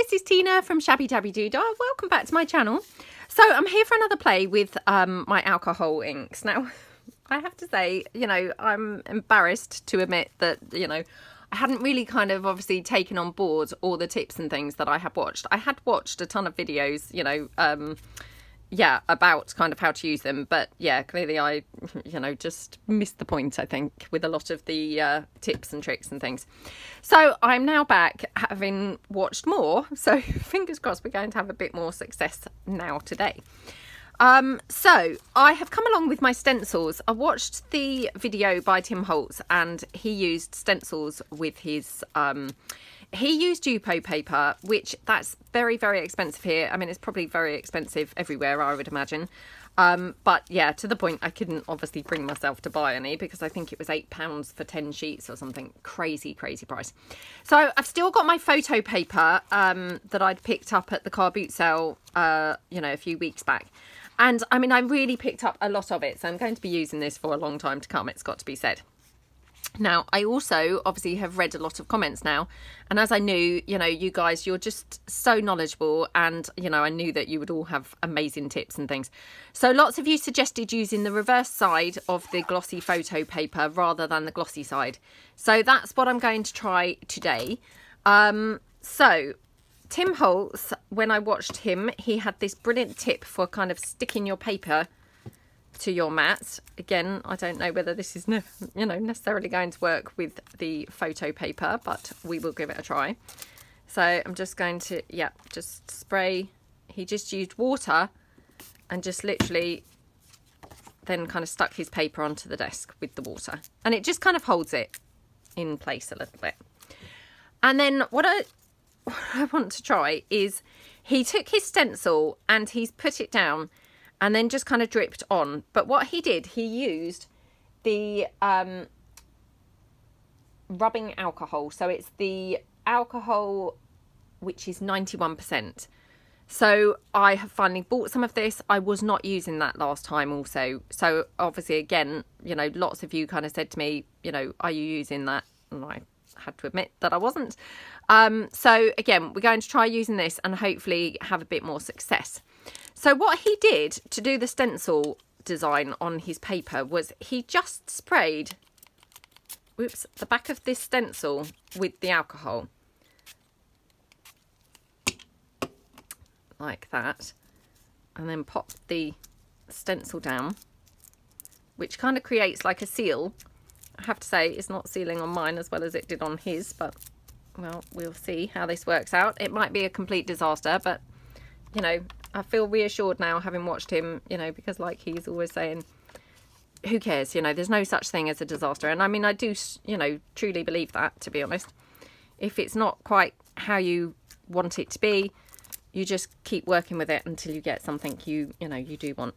this is Tina from Shabbydabbydoodah. Welcome back to my channel. So I'm here for another play with my alcohol inks. Now, I have to say, you know, I'm embarrassed to admit that, you know, I hadn't really kind of obviously taken on board all the tips and things that I had watched. I had watched a ton of videos, you know, yeah, about kind of how to use them, but yeah, clearly I, you know, just missed the point, I think, with a lot of the tips and tricks and things. So I'm now back having watched more, so fingers crossed we're going to have a bit more success now today. So I have come along with my stencils. I watched the video by Tim Holtz and he used stencils with his he used Yupo paper, which that's very, very expensive here. I mean, it's probably very expensive everywhere, I would imagine. But yeah, to the point I couldn't obviously bring myself to buy any because I think it was £8 for 10 sheets or something. Crazy, crazy price. So I've still got my photo paper that I'd picked up at the car boot sale, you know, a few weeks back. And I mean, I really picked up a lot of it. So I'm going to be using this for a long time to come. It's got to be said. Now, I also obviously have read a lot of comments now, and as I knew, you know, you guys, you're just so knowledgeable, and, you know, I knew that you would all have amazing tips and things. So lots of you suggested using the reverse side of the glossy photo paper rather than the glossy side. So that's what I'm going to try today. So Tim Holtz, when I watched him, he had this brilliant tip for kind of sticking your paper to your mat. Again, I don't know whether this is, you know, necessarily going to work with the photo paper, but we will give it a try. So I'm just going to, yeah, just spray. He just used water and just literally then kind of stuck his paper onto the desk with the water, and it just kind of holds it in place a little bit. And then what I want to try is he took his stencil and he's put it down and then just kind of dripped on. But what he did, he used the rubbing alcohol. So it's the alcohol, which is 91%. So I have finally bought some of this. I was not using that last time also. So obviously, again, you know, lots of you kind of said to me, you know, are you using that? And I had to admit that I wasn't. So again, we're going to try using this and hopefully have a bit more success. So what he did to do the stencil design on his paper was he just sprayed, whoops, the back of this stencil with the alcohol. Like that. And then popped the stencil down, which kind of creates like a seal. I have to say it's not sealing on mine as well as it did on his, but well, we'll see how this works out. It might be a complete disaster, but you know, I feel reassured now having watched him, you know, because like he's always saying, who cares, you know, there's no such thing as a disaster. And I mean, I do, you know, truly believe that, to be honest. If it's not quite how you want it to be, you just keep working with it until you get something you know, you do want.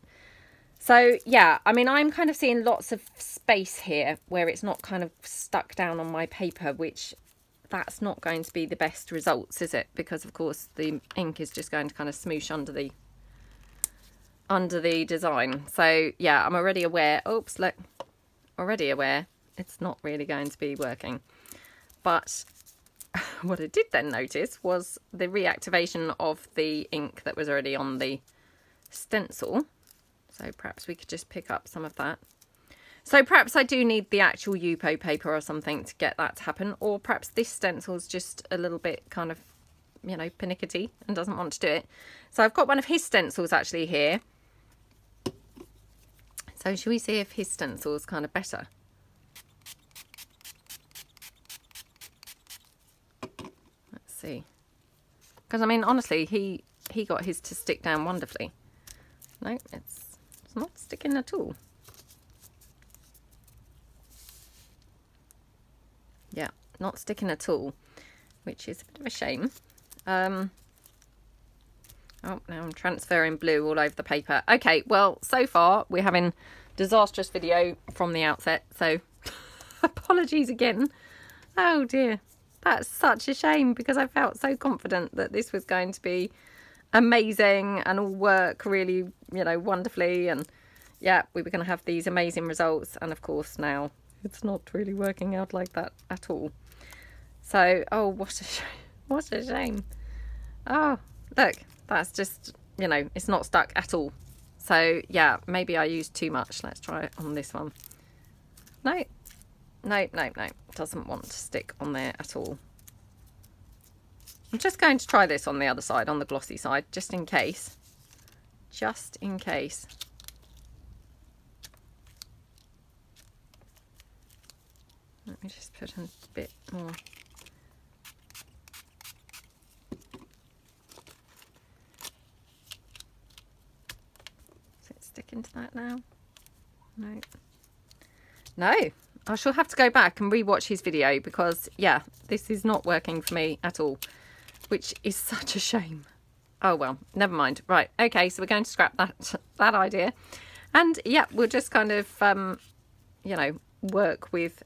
So yeah, I mean, I'm kind of seeing lots of space here where it's not kind of stuck down on my paper, which that's not going to be the best results, is it? Because of course the ink is just going to kind of smoosh under the design. So yeah, I'm already aware, oops, look, already aware it's not really going to be working. But what I did then notice was the reactivation of the ink that was already on the stencil. So perhaps we could just pick up some of that. So perhaps I do need the actual Yupo paper or something to get that to happen. Or perhaps this stencil's just a little bit kind of, you know, pernickety and doesn't want to do it. So I've got one of his stencils actually here. So shall we see if his stencil's kind of better? Let's see. Because I mean, honestly, he got his to stick down wonderfully. No, it's not sticking at all. Yeah, not sticking at all, which is a bit of a shame. Oh, now I'm transferring blue all over the paper. Okay, well, so far we're having disastrous video from the outset, so apologies again. Oh dear, that's such a shame because I felt so confident that this was going to be amazing and all work really, you know, wonderfully, and yeah, we were going to have these amazing results, and of course now it's not really working out like that at all. So, oh, what a shame. What a shame. Oh, look, that's just, you know, it's not stuck at all. So yeah, maybe I used too much. Let's try it on this one. No, no, no, no, doesn't want to stick on there at all. I'm just going to try this on the other side, on the glossy side, just in case. Just in case. Let me just put in a bit more. Does it stick into that now? No. No. I shall have to go back and rewatch his video because, yeah, this is not working for me at all, which is such a shame. Oh, well, never mind. Right. Okay, so we're going to scrap that idea. And, yeah, we'll just kind of, you know, work with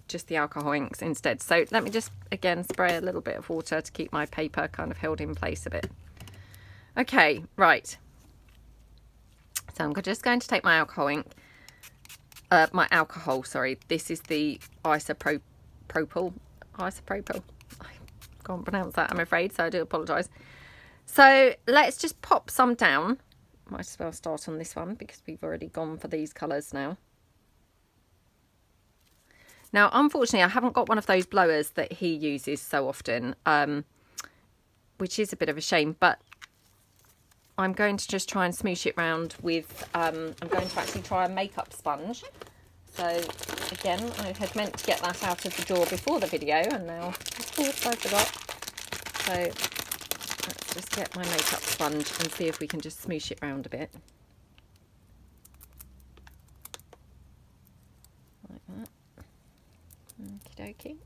just the alcohol inks instead. So let me just, again, spray a little bit of water to keep my paper kind of held in place a bit. Okay, right. So I'm just going to take my alcohol ink. My alcohol, sorry. This is the isopropyl. I can't pronounce that, I'm afraid, so I do apologise. So let's just pop some down. Might as well start on this one because we've already gone for these colours now. Now, unfortunately, I haven't got one of those blowers that he uses so often, which is a bit of a shame, but I'm going to just try and smoosh it round with, I'm going to actually try a makeup sponge. So, again, I had meant to get that out of the drawer before the video, and now, of course, I forgot. So, let's just get my makeup sponge and see if we can just smoosh it round a bit. Like that. Okie dokie.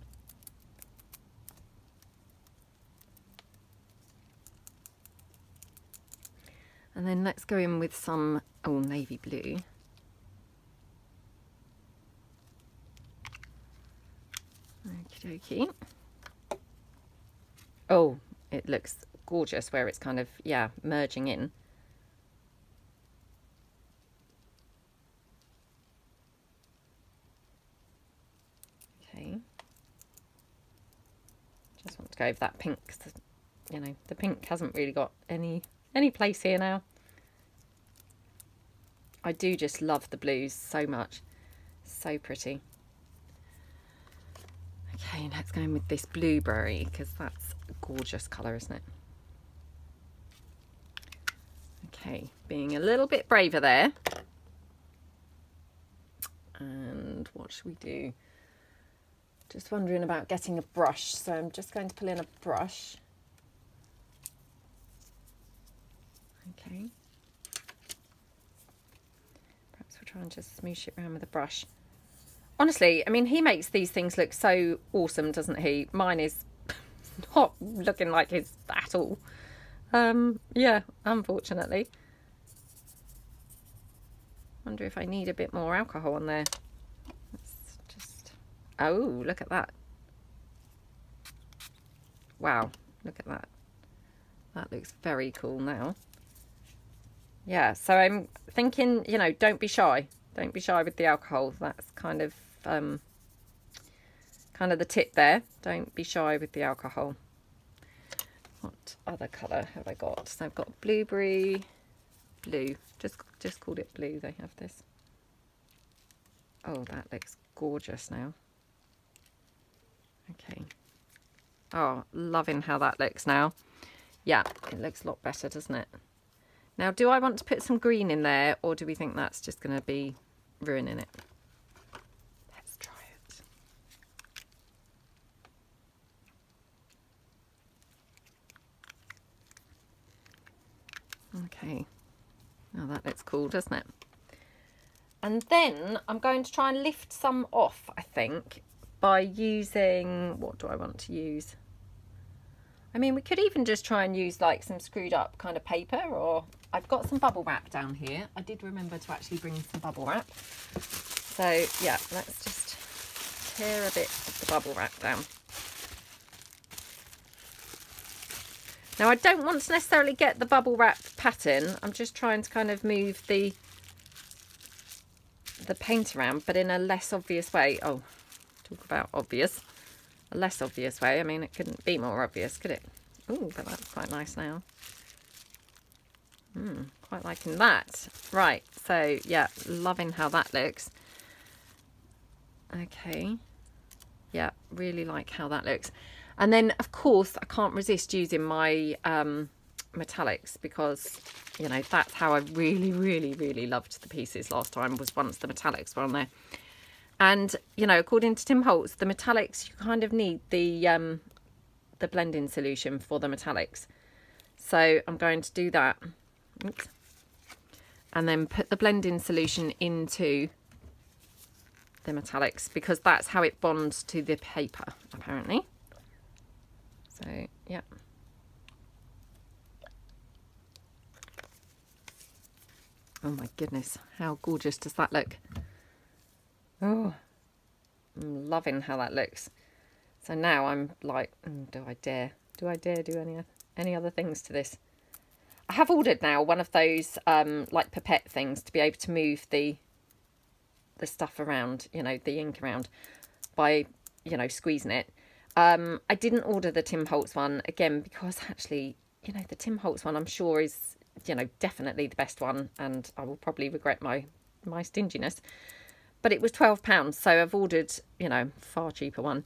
And then let's go in with some, oh, navy blue. Okie dokie. Oh, it looks gorgeous where it's kind of, yeah, merging in. Okay. Just want to go over that pink, because, you know, the pink hasn't really got any place here now. I do just love the blues so much. So pretty. Okay, let's go in with this blueberry because that's a gorgeous colour, isn't it? Okay, being a little bit braver there. And what should we do? Just wondering about getting a brush, so I'm just going to pull in a brush. Okay. Perhaps we'll try and just smoosh it around with a brush. Honestly, I mean, he makes these things look so awesome, doesn't he? Mine is not looking like his at all. Yeah, unfortunately. Wonder if I need a bit more alcohol on there. Let's just... Oh, look at that. Wow, look at that. That looks very cool now. Yeah, so I'm thinking, you know, don't be shy. Don't be shy with the alcohol. That's kind of the tip there. Don't be shy with the alcohol. What other colour have I got? So I've got blueberry, blue. Just called it blue. They have this. Oh, that looks gorgeous now. Okay. Oh, loving how that looks now. Yeah, it looks a lot better, doesn't it? Now, do I want to put some green in there, or do we think that's just going to be ruining it? Let's try it. Okay. Now that looks cool, doesn't it? And then I'm going to try and lift some off, I think, by using... What do I want to use? I mean, we could even just try and use like some screwed up kind of paper, or I've got some bubble wrap down here. I did remember to actually bring some bubble wrap. So yeah, let's just tear a bit of the bubble wrap down. Now I don't want to necessarily get the bubble wrap pattern. I'm just trying to kind of move the paint around, but in a less obvious way. Oh, talk about obvious. A less obvious way. I mean, it couldn't be more obvious, could it? Oh, but that's quite nice now. Quite liking that. Right, so yeah, loving how that looks. Okay. Yeah, really like how that looks. And then, of course, I can't resist using my metallics because, you know, that's how I really, really, really loved the pieces last time, was once the metallics were on there. And, you know, according to Tim Holtz, the metallics, you kind of need the blending solution for the metallics. So I'm going to do that. Oops. And then put the blending solution into the metallics because that's how it bonds to the paper, apparently. So, yeah. Oh my goodness, how gorgeous does that look? Oh, I'm loving how that looks. So now I'm like, do I dare? Do I dare do any other things to this? I have ordered now one of those like pipette things to be able to move the stuff around, you know, the ink around by, you know, squeezing it. I didn't order the Tim Holtz one again because actually, you know, the Tim Holtz one I'm sure is, you know, definitely the best one, and I will probably regret my stinginess. But it was £12, so I've ordered, you know, far cheaper one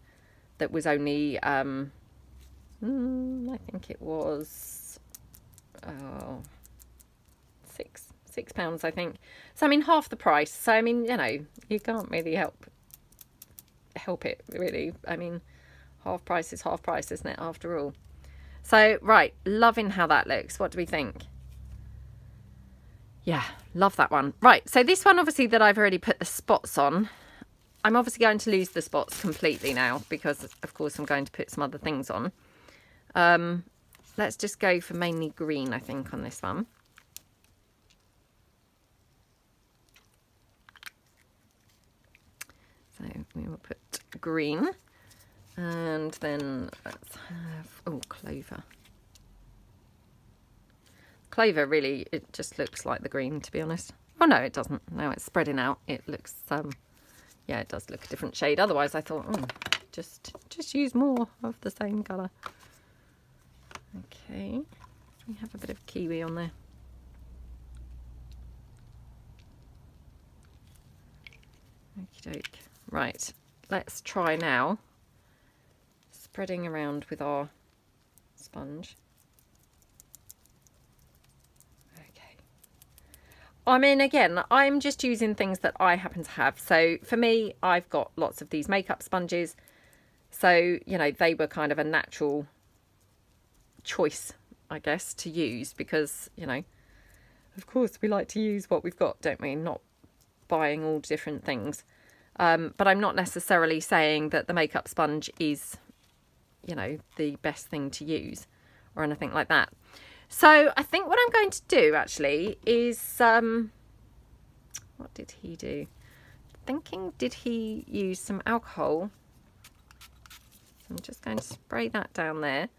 that was only I think it was £6, I think. So I mean, half the price. So I mean, you know, you can't really help it really. I mean, half price is half price, isn't it, after all? So right, loving how that looks. What do we think? Yeah, love that one. Right, so this one obviously that I've already put the spots on, I'm obviously going to lose the spots completely now because of course I'm going to put some other things on. Let's just go for mainly green, I think, on this one. So we will put green, and then let's have, oh, clover. Clover, really, it just looks like the green, to be honest. Oh no, it doesn't. Now it's spreading out. It looks, yeah, it does look a different shade. Otherwise, I thought, oh, just use more of the same colour. Okay, we have a bit of kiwi on there. Okie doke. Right, let's try now spreading around with our sponge. Okay. I mean, again, I'm just using things that I happen to have. So for me, I've got lots of these makeup sponges. So, you know, they were kind of a natural choice, I guess, to use because, you know, of course we like to use what we've got, don't we? Not buying all different things. But I'm not necessarily saying that the makeup sponge is, you know, the best thing to use or anything like that. So I think what I'm going to do actually is, what did he do? Thinking, did he use some alcohol? I'm just going to spray that down there.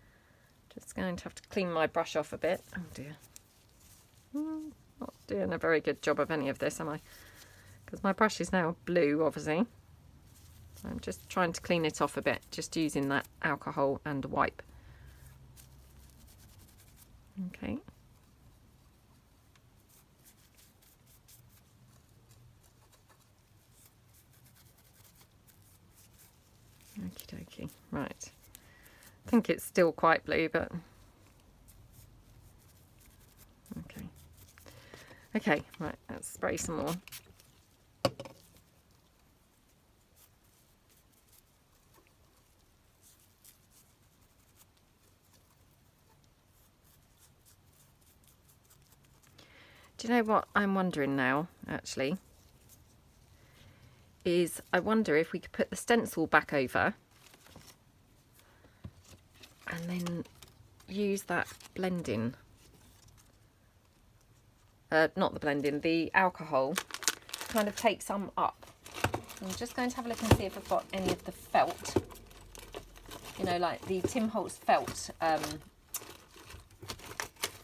Just going to have to clean my brush off a bit. Oh dear. Not doing a very good job of any of this, am I? Because my brush is now blue, obviously. So I'm just trying to clean it off a bit, just using that alcohol and a wipe. Okay. Okie dokie. Right. I think it's still quite blue, but okay. Okay, right, let's spray some more. Do you know what I'm wondering now, actually? Is I wonder if we could put the stencil back over and then use that blending, not the blending, the alcohol, kind of take some up. I'm just going to have a look and see if I've got any of the felt, you know, like the Tim Holtz felt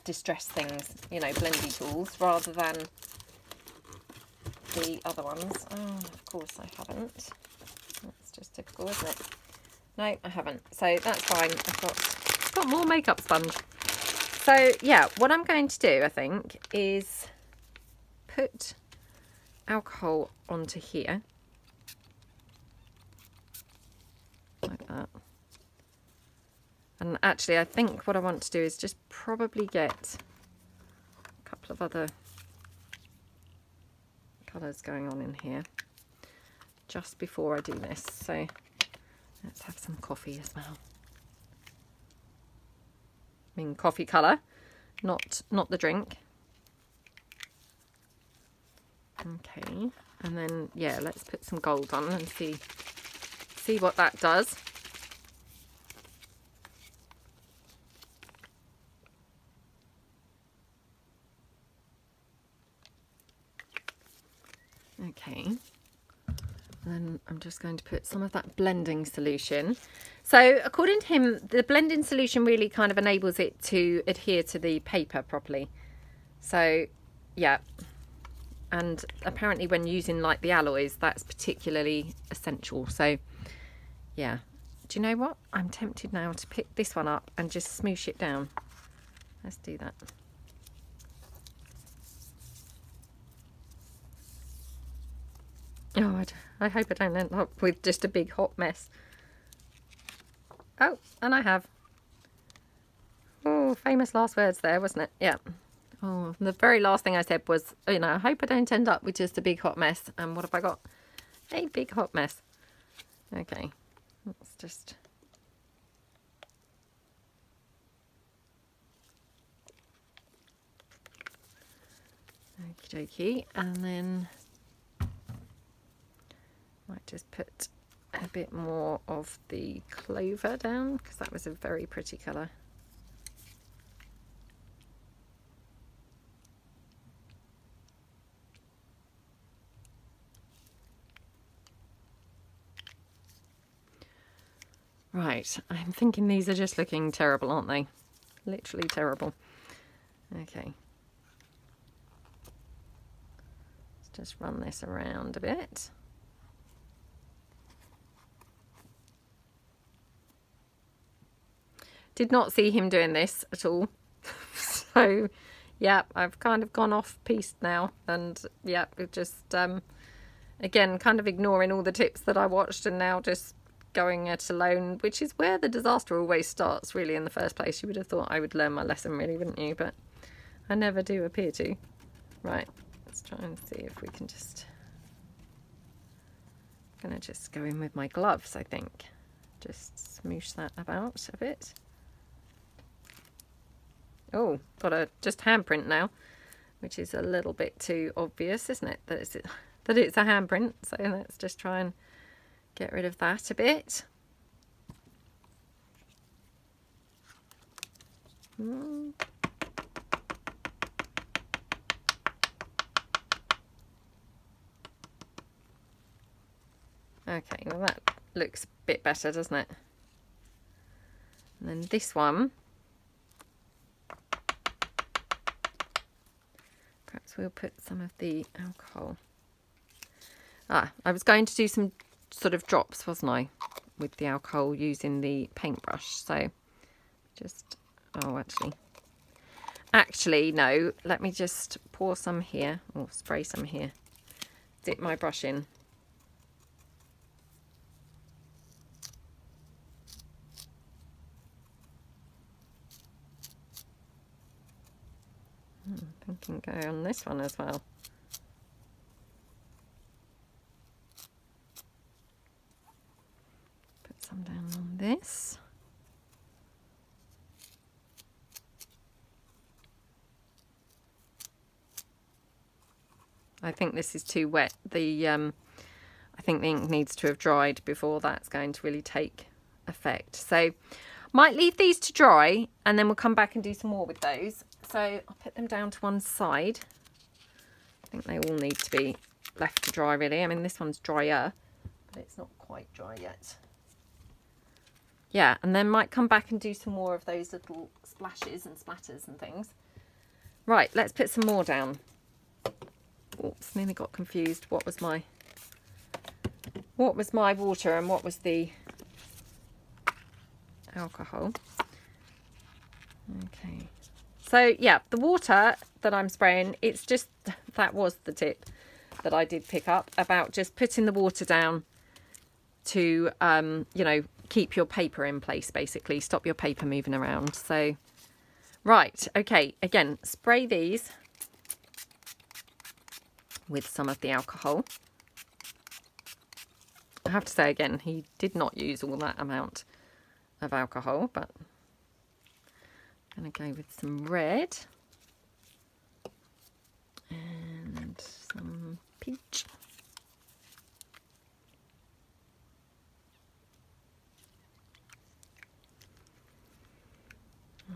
distress things, you know, blendy tools, rather than the other ones. Oh, of course I haven't. That's just typical, isn't it? No, I haven't. So that's fine. I've got It's got more makeup sponge. So yeah, what I'm going to do, I think, is put alcohol onto here. Like that. And actually, I think what I want to do is just probably get a couple of other colours going on in here just before I do this. So let's have some coffee as well. I mean coffee colour, not the drink. Okay, and then yeah, let's put some gold on and see what that does. Okay, then I'm just going to put some of that blending solution. So according to him, the blending solution really kind of enables it to adhere to the paper properly. So yeah, and apparently when using like the alloys, that's particularly essential. So yeah, do you know what? I'm tempted now to pick this one up and just smoosh it down. Let's do that. Oh, I hope I don't end up with just a big hot mess. Oh, and I have. Oh, famous last words there, wasn't it? Yeah. Oh, the very last thing I said was, you know, I hope I don't end up with just a big hot mess. And what have I got? A big hot mess. Okay, let's just... Okie dokie, and then might just put a bit more of the clover down because that was a very pretty colour. Right, I'm thinking these are just looking terrible, aren't they? Literally terrible. Okay. Let's just run this around a bit. Did not see him doing this at all. So, yeah, I've kind of gone off piste now. And, yeah, it just, again, kind of ignoring all the tips that I watched and now just going it alone, which is where the disaster always starts, really, in the first place. You would have thought I would learn my lesson, really, wouldn't you? But I never do appear to. Right, let's try and see if we can just... I'm going to just go in with my gloves, I think. Just smoosh that about a bit. Oh, got a just handprint now, which is a little bit too obvious, isn't it? That it's a handprint. So let's just try and get rid of that a bit. Okay, well that looks a bit better, doesn't it? And then this one, perhaps we'll put some of the alcohol. I was going to do some sort of drops, wasn't I, with the alcohol using the paintbrush. So just, oh, actually no, let me just pour some here, or spray some here, dip my brush in. I can go on this one as well. Put some down on this. I think this is too wet. I think the ink needs to have dried before that's going to really take effect. So might leave these to dry and then we'll come back and do some more with those. So I'll put them down to one side. I think they all need to be left to dry, really. I mean, this one's drier, but it's not quite dry yet. Yeah, and then might come back and do some more of those little splashes and splatters and things. Right, let's put some more down. Oops, nearly got confused. What was my water and what was the alcohol? Okay. So yeah, the water that I'm spraying, it's just, that was the tip that I did pick up about just putting the water down to, you know, keep your paper in place, basically. Stop your paper moving around. So, right. Okay. Again, spray these with some of the alcohol. I have to say again, he did not use all that amount of alcohol, but I'm going to go with some red and some peach.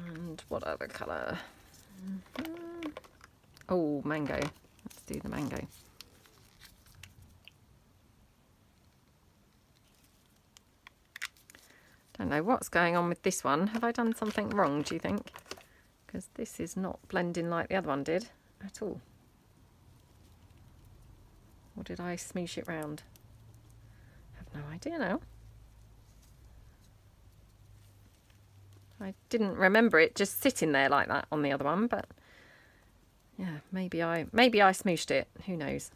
And what other colour? Oh, mango. Let's do the mango. Don't know what's going on with this one. Have I done something wrong, do you think? Because this is not blending like the other one did at all. Or did I smoosh it round? I have no idea now. I didn't remember it just sitting there like that on the other one, but yeah, maybe I smooshed it. Who knows?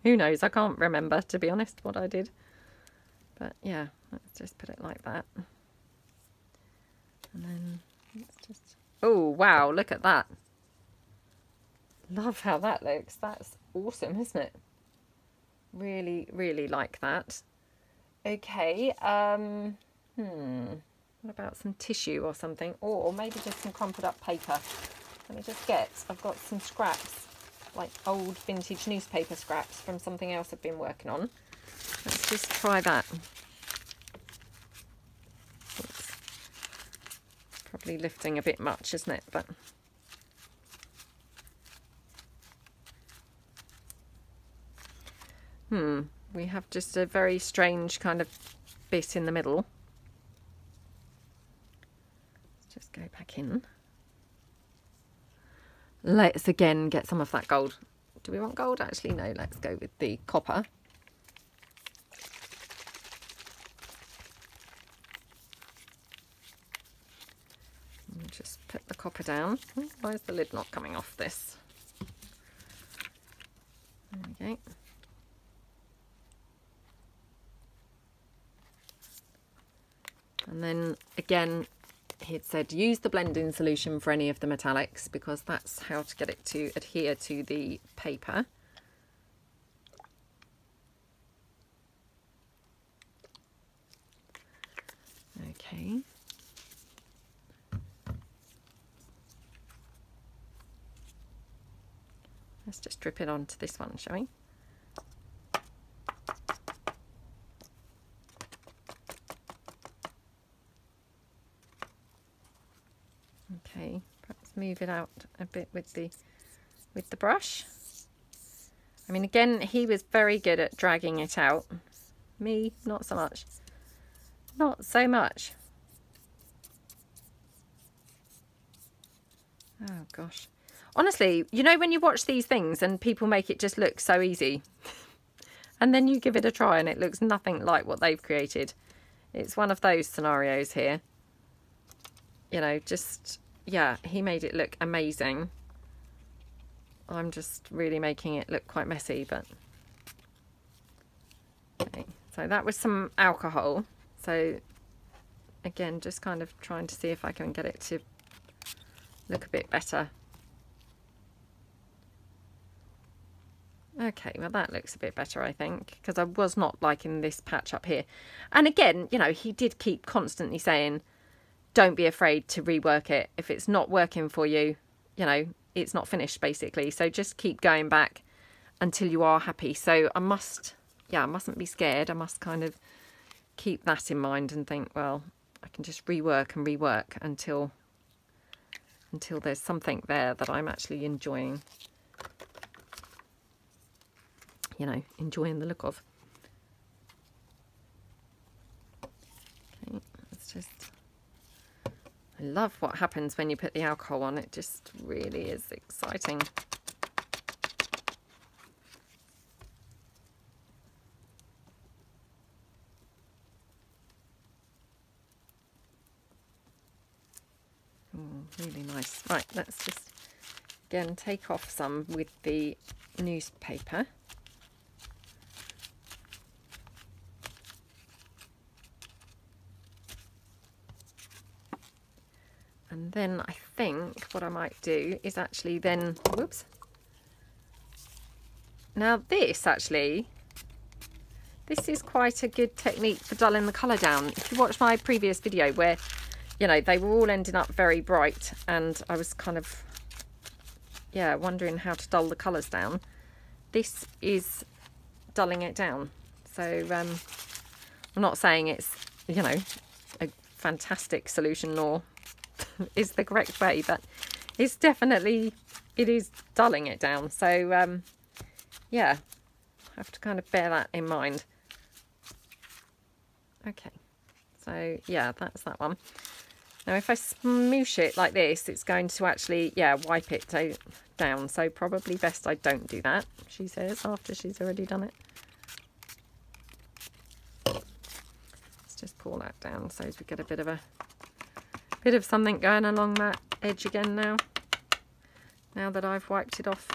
Who knows? I can't remember, to be honest, what I did. But yeah, let's just put it like that. And then let's just... Oh, wow, look at that. Love how that looks. That's awesome, isn't it? Really, really like that. Okay, what about some tissue or something? Or maybe just some crumpled up paper. Let me just get, I've got some scraps, like old vintage newspaper scraps from something else I've been working on. Let's just try that. Oops. Probably lifting a bit much, isn't it? But we have just a very strange kind of bit in the middle. Let's just go back in. Let's again get some of that gold. Do we want gold? Actually, no, let's go with the copper. And just put the copper down. Why is the lid not coming off this? There we go. And then again, he'd said use the blending solution for any of the metallics because that's how to get it to adhere to the paper. Okay. Let's just drip it onto this one, shall we? Okay, perhaps move it out a bit with the brush. I mean, again, he was very good at dragging it out. Me, not so much. Not so much. Oh gosh. Honestly, you know when you watch these things and people make it just look so easy and then you give it a try and it looks nothing like what they've created. It's one of those scenarios here. You know, just, yeah, he made it look amazing. I'm just really making it look quite messy, but... Okay, so that was some alcohol. So, again, just kind of trying to see if I can get it to look a bit better. Okay, well that looks a bit better, I think, because I was not liking this patch up here. And again, you know, he did keep constantly saying, don't be afraid to rework it. If it's not working for you, you know, it's not finished, basically. So just keep going back until you are happy. So I must, yeah, I mustn't be scared. I must kind of keep that in mind and think, well, I can just rework and rework until there's something there that I'm actually enjoying. You know, enjoying the look of. Okay, let's just... I love what happens when you put the alcohol on. It just really is exciting. Really nice. Right, let's just again take off some with the newspaper. And then I think what I might do is actually then, whoops. Now this actually, this is quite a good technique for dulling the colour down. If you watch my previous video where, you know, they were all ending up very bright and I was kind of, yeah, wondering how to dull the colours down. This is dulling it down. So I'm not saying it's, you know, a fantastic solution or is the correct way, but it's definitely, it is dulling it down. So yeah, I have to kind of bear that in mind. Okay, so yeah, that's that one. Now if I smoosh it like this, it's going to actually, yeah, wipe it down. So probably best I don't do that, she says, after she's already done it. Let's just pull that down so as we get a bit of something going along that edge again now that I've wiped it off.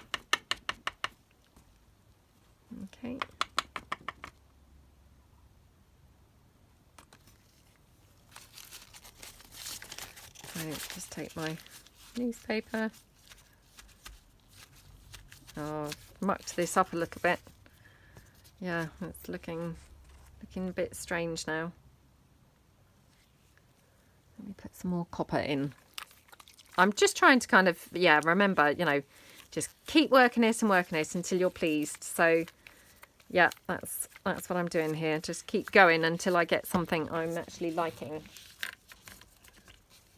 Okay. So just take my newspaper. Oh, I've mucked this up a little bit. Yeah, it's looking a bit strange now. Let me put some more copper in. I'm just trying to kind of, yeah, remember, you know, just keep working this and working this until you're pleased. So yeah, that's what I'm doing here. Just keep going until I get something I'm actually liking.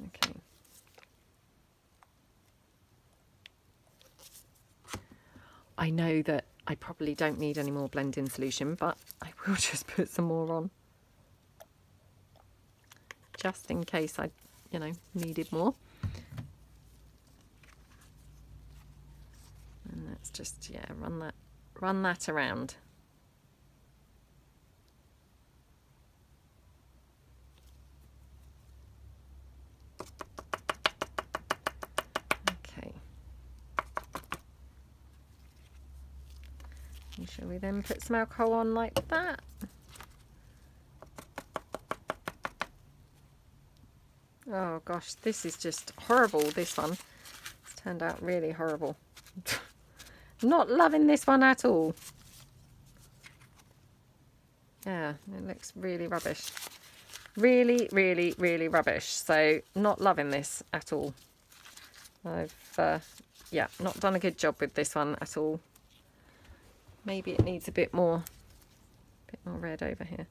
Okay. I know that I probably don't need any more blending solution, but I will just put some more on. Just in case I, you know, needed more. And let's just, yeah, run that around. Okay. And shall we then put some alcohol on like that? Oh gosh, this is just horrible, this one. It's turned out really horrible. Not loving this one at all. Yeah, it looks really rubbish. Really, really, really rubbish. So not loving this at all. I've, yeah, not done a good job with this one at all. Maybe it needs a bit more red over here.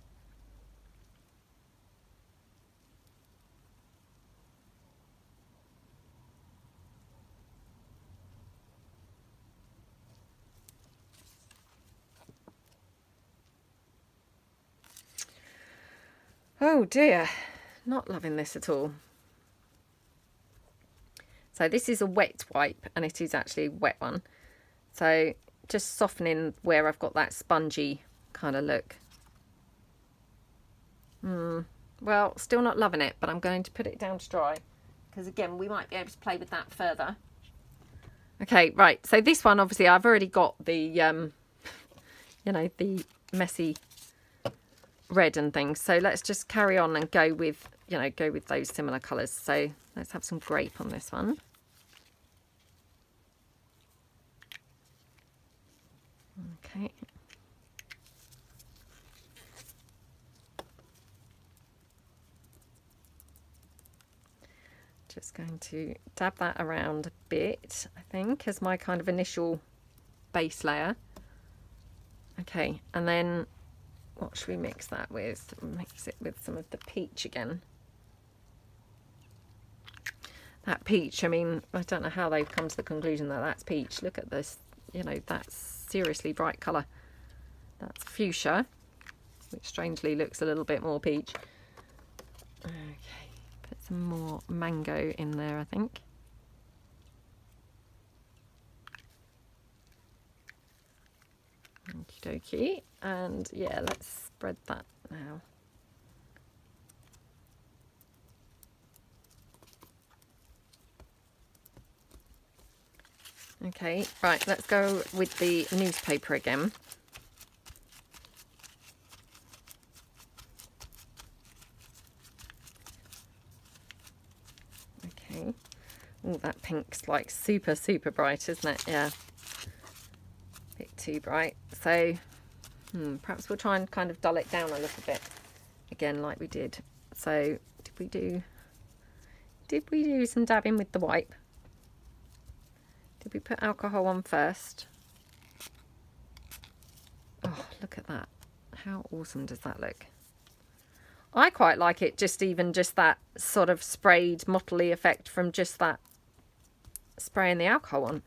Oh dear, not loving this at all. So this is a wet wipe and it is actually a wet one. So just softening where I've got that spongy kind of look. Well, still not loving it, but I'm going to put it down to dry because again, we might be able to play with that further. Okay, right. So this one, obviously, I've already got the, you know, the messy red and things. So let's just carry on and go with, you know, go with those similar colours. So let's have some grape on this one. Okay. Just going to dab that around a bit, I think, as my kind of initial base layer. Okay, and then what should we mix that with? Mix it with some of the peach again. That peach, I mean, I don't know how they've come to the conclusion that that's peach. Look at this, you know, that's seriously bright colour. That's fuchsia, which strangely looks a little bit more peach. Okay, put some more mango in there, I think. Okie dokie, and yeah, let's spread that now. Okay, right, let's go with the newspaper again. Okay. Oh, that pink's like super, super bright, isn't it? Yeah. A bit too bright. So, perhaps we'll try and kind of dull it down a little bit again, like we did. So, did we do some dabbing with the wipe? Did we put alcohol on first? Oh, look at that. How awesome does that look? I quite like it, just that sort of sprayed mottly effect from just that spraying the alcohol on.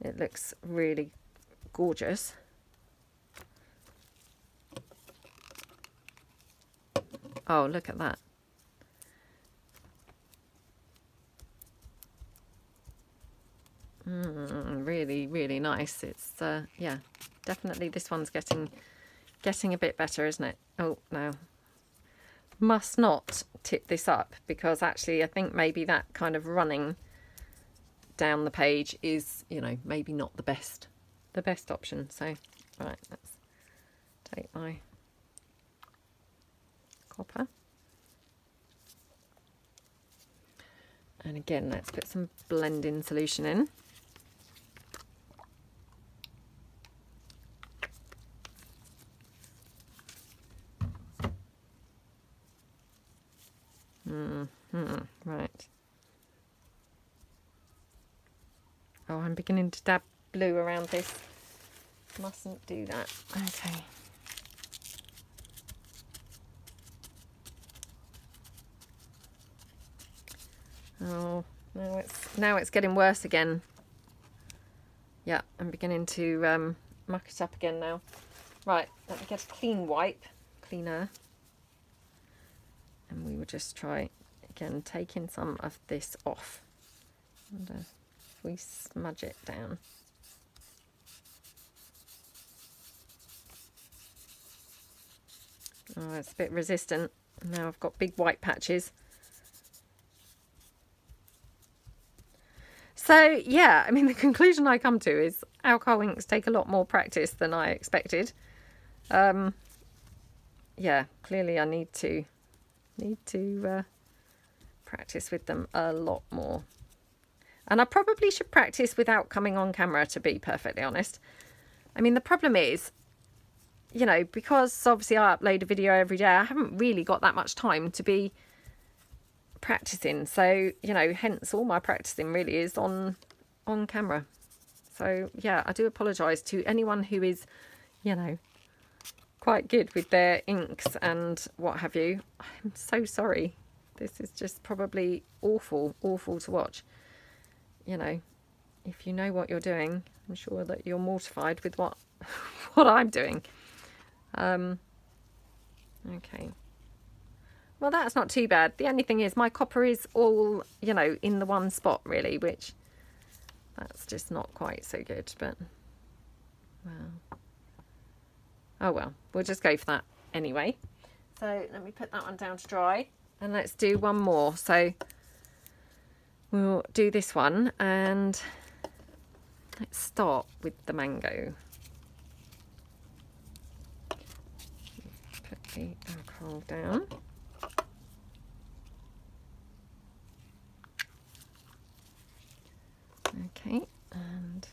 It looks really gorgeous. Oh, look at that. Really, really nice. It's yeah, definitely this one's getting a bit better, isn't it? Oh, no. Must not tip this up, because actually I think maybe that kind of running down the page is, you know, maybe not the best option. So, right, let's take my copper. And again, let's put some blending solution in. Right. Oh, I'm beginning to dab blue around this. Mustn't do that. Okay. Oh, now it's getting worse again. Yeah, I'm beginning to muck it up again now. Right, let me get a clean wipe, cleaner. And we will just try again taking some of this off. And if we smudge it down. Oh, it's a bit resistant. Now I've got big white patches. So yeah, I mean, the conclusion I come to is alcohol inks take a lot more practice than I expected. Yeah, clearly I need to practice with them a lot more. And I probably should practice without coming on camera, to be perfectly honest. I mean, the problem is, you know, because obviously I upload a video every day, I haven't really got that much time to be practicing. So, you know, hence all my practicing really is on camera. So, yeah, I do apologise to anyone who is, you know, quite good with their inks and what have you. I'm so sorry. This is just probably awful to watch. You know, if you know what you're doing, I'm sure that you're mortified with what I'm doing. Okay. Well, that's not too bad. The only thing is my copper is all, you know, in the one spot really, which that's just not quite so good, but well. Oh well, we'll just go for that anyway. So let me put that one down to dry, and let's do one more. So we'll do this one, and let's start with the mango. Put the alcohol down. Okay, and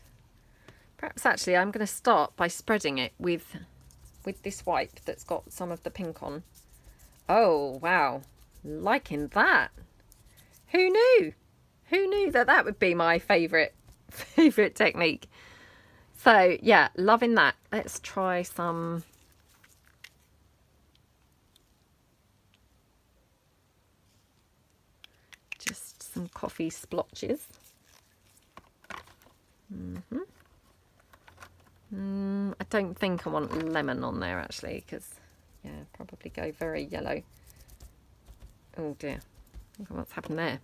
perhaps actually I'm going to start by spreading it with this wipe that's got some of the pink on. Oh wow, liking that. Who knew? Who knew that that would be my favourite technique? So yeah, loving that. Let's try some. Just some coffee splotches. I don't think I want lemon on there actually, because yeah, probably go very yellow. Oh dear, look at what's happened there.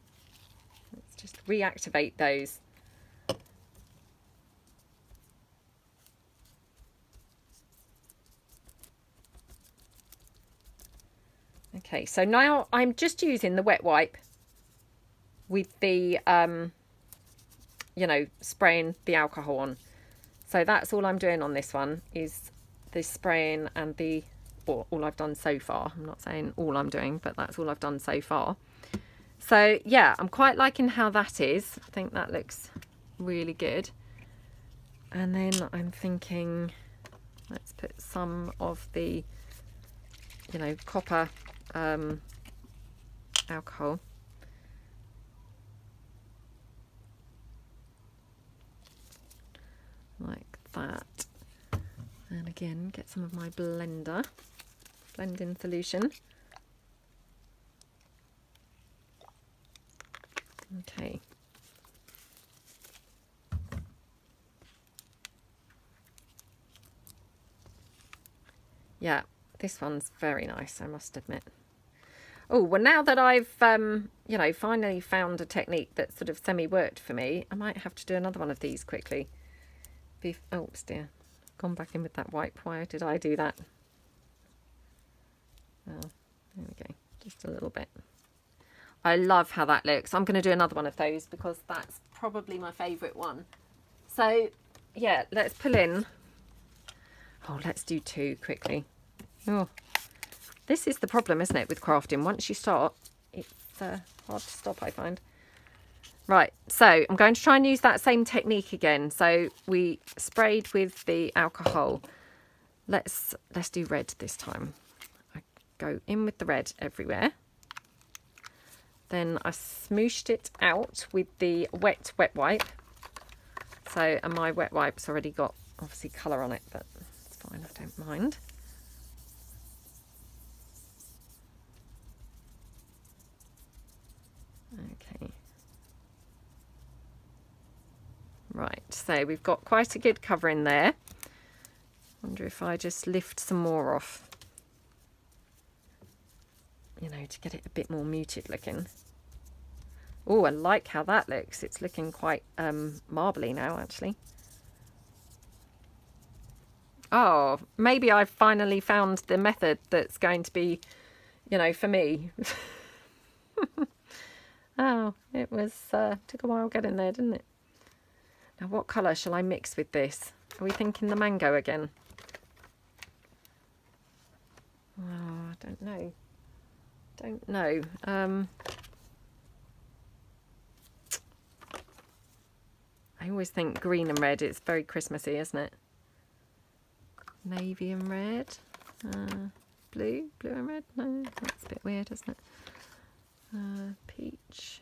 Let's just reactivate those. Okay, so now I'm just using the wet wipe with the you know, spraying the alcohol on. So that's all I'm doing on this one, is the spraying and the, well, all I've done so far. I'm not saying all I'm doing, but that's all I've done so far. So yeah, I'm quite liking how that is. I think that looks really good. And then I'm thinking, let's put some of the, you know, copper alcohol. Like that. And again, get some of my blending solution. Okay. Yeah, this one's very nice, I must admit. Oh, well, now that I've, you know, finally found a technique that sort of semi-worked for me, I might have to do another one of these quickly. Oh, dear. Gone back in with that wipe. Why did I do that? Oh, there we go. Just a little bit. I love how that looks. I'm going to do another one of those because that's probably my favourite one. So, yeah, let's pull in. Oh, let's do two quickly. Oh, this is the problem, isn't it, with crafting? Once you start, it's hard to stop, I find. Right, so I'm going to try and use that same technique again. So we sprayed with the alcohol. Let's do red this time. I go in with the red everywhere. Then I smooshed it out with the wet wipe. So, and my wet wipe's already got obviously colour on it, but it's fine, I don't mind. Okay. Right, so we've got quite a good cover in there. Wonder if I just lift some more off, you know, to get it a bit more muted looking. Oh, I like how that looks. It's looking quite marbly now, actually. Oh, maybe I've finally found the method that's going to be, you know, for me. Oh, it was, took a while getting there, didn't it? Now, what colour shall I mix with this? Are we thinking the mango again? Oh, I don't know. Don't know. I always think green and red, it's very Christmassy, isn't it? Navy and red. Blue and red. No, that's a bit weird, isn't it? Peach.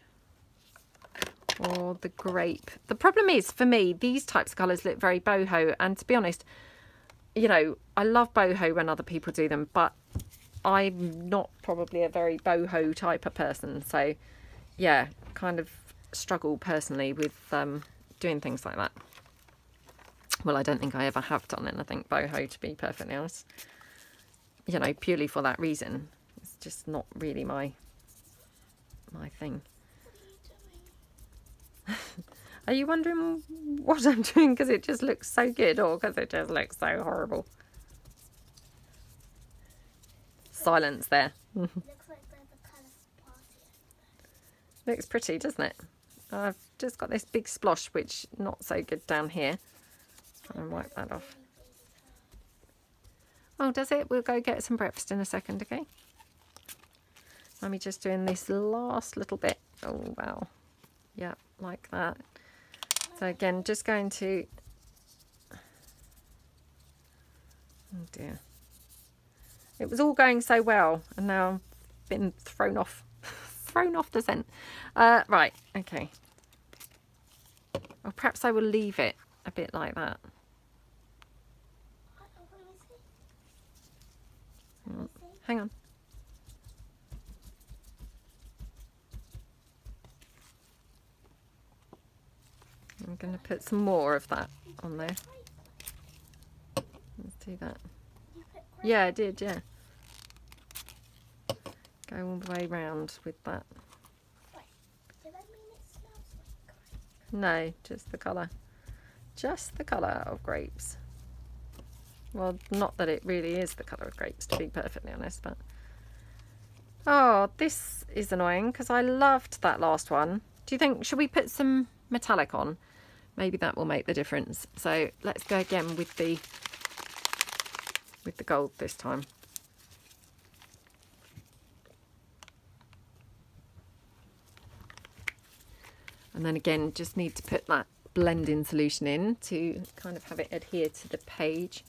Or the grape. The problem is, for me, these types of colours look very boho. And to be honest, you know, I love boho when other people do them, but I'm not probably a very boho type of person. So, yeah, kind of struggle personally with doing things like that. Well, I don't think I ever have done anything boho, to be perfectly honest. You know, purely for that reason. It's just not really my thing. Are you wondering what I'm doing because it just looks so good, or because it just looks so horrible? Silence there. Looks like there's a colour party. Looks pretty, doesn't it? I've just got this big splosh, which not so good down here. Try and wipe that off. Oh, does it? We'll go get some breakfast in a second, okay? Mummy's just doing this last little bit. Oh, wow. Yeah, like that. So again, just going to... Oh, dear. It was all going so well, and now I've been thrown off. Thrown off the scent. Right, okay. Well, perhaps I will leave it a bit like that. Hang on. I'm going to put some more of that on there. Let's do that. Yeah, I did, yeah. Go all the way round with that. Does that mean it smells like grape? No, just the colour. Just the colour of grapes. Well, not that it really is the colour of grapes, to be perfectly honest, but... Oh, this is annoying, because I loved that last one. Do you think, should we put some metallic on? Maybe that will make the difference. So let's go again with the gold this time. And then again, just need to put that blending solution in to kind of have it adhere to the page.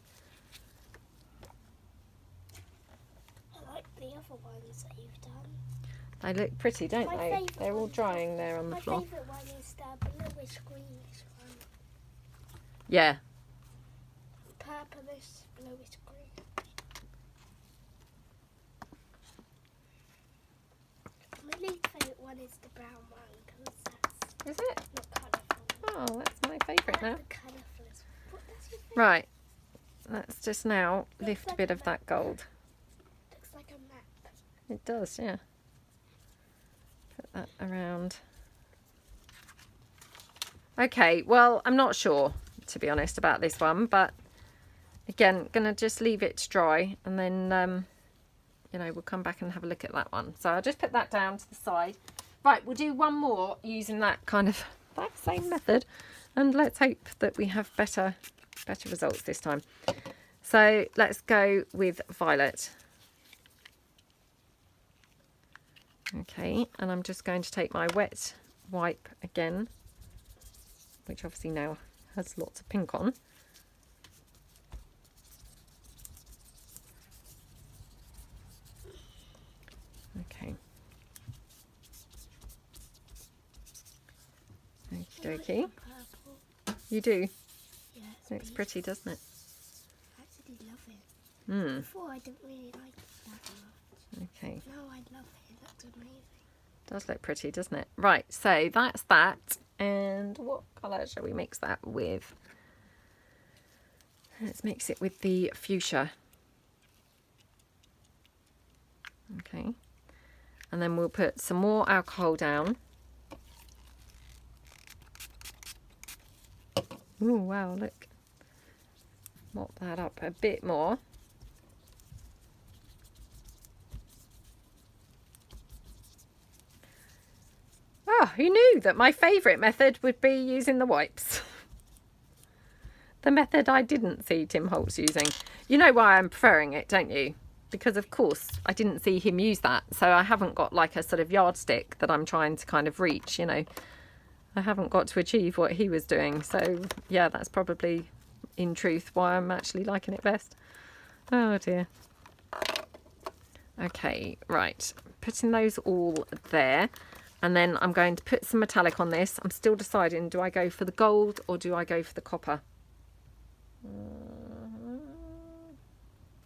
I like the other ones that you've done. They look pretty, don't they? They're all drying there on the floor. My favourite one is the bluish greenish one. Yeah. Purplish, bluish green. My least favourite one is the brown one because that's Is it? not colourful. Oh, that's my favourite now. The colourful is that's your favourite? Right. Let's just now lift a bit of that gold. Looks like a map. It does, yeah. Put that around. Okay, well, I'm not sure, to be honest, about this one, but again, gonna just leave it to dry, and then you know, we'll come back and have a look at that one. So I'll just put that down to the side. Right, we'll do one more using that kind of that same method, and let's hope that we have better results this time. So let's go with violet. Okay, and I'm just going to take my wet wipe again, which obviously now has lots of pink on. Okay. Okie dokie. You do? Yeah, Looks pretty, doesn't it? I actually love it. Before I didn't really like it that much. Okay. Now I love it. It looks amazing. Does look pretty, doesn't it? Right, so that's that. And what colour shall we mix that with? Let's mix it with the fuchsia. Okay. And then we'll put some more alcohol down. Oh, wow, look. Mop that up a bit more. Oh, who knew that my favourite method would be using the wipes? The method I didn't see Tim Holtz using. You know why I'm preferring it, don't you? Because of course I didn't see him use that, so I haven't got like a sort of yardstick that I'm trying to kind of reach, you know. I haven't got to achieve what he was doing, so yeah, that's probably in truth why I'm actually liking it best. Oh dear. Okay, right, putting those all there, and then I'm going to put some metallic on this. I'm still deciding, do I go for the gold or do I go for the copper?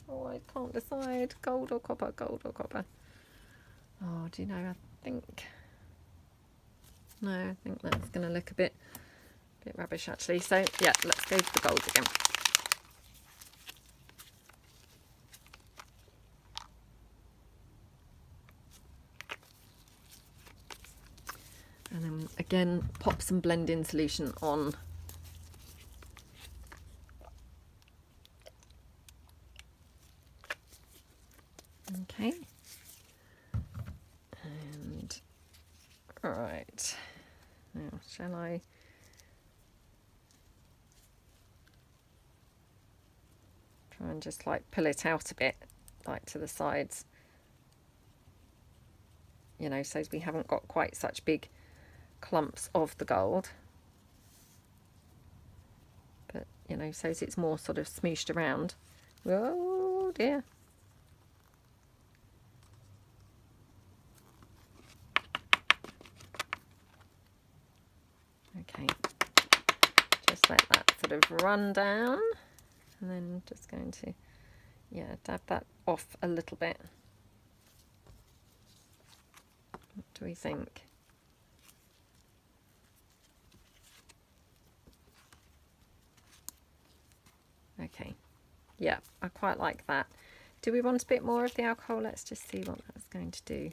Oh, I can't decide. Gold or copper, gold or copper. Oh, do you know, I think... No, I think that's going to look a bit rubbish actually. So yeah, let's go for the gold again. And then again, pop some blending solution on. Okay. And all right. Now, shall I try and just like pull it out a bit, like to the sides, you know, so we haven't got quite such big clumps of the gold, but you know, so it's more sort of smooshed around. Oh dear. Okay, just let that sort of run down, and then just going to, yeah, dab that off a little bit. What do we think? Okay, yeah, I quite like that. Do we want a bit more of the alcohol? Let's just see what that's going to do.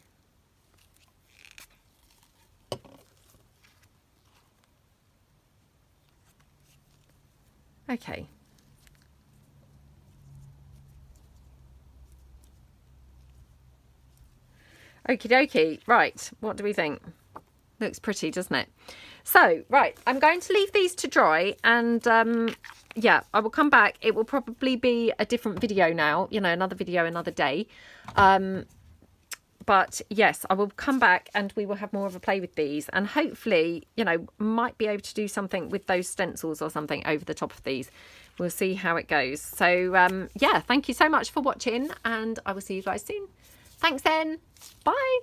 Okay. Okie dokie. Right, what do we think? Looks pretty, doesn't it? So, right, I'm going to leave these to dry, and yeah, I will come back. It will probably be a different video now, you know, another video another day. But yes, I will come back and we will have more of a play with these, and hopefully, you know, might be able to do something with those stencils or something over the top of these. We'll see how it goes. So yeah, thank you so much for watching, and I will see you guys soon. Thanks then. Bye.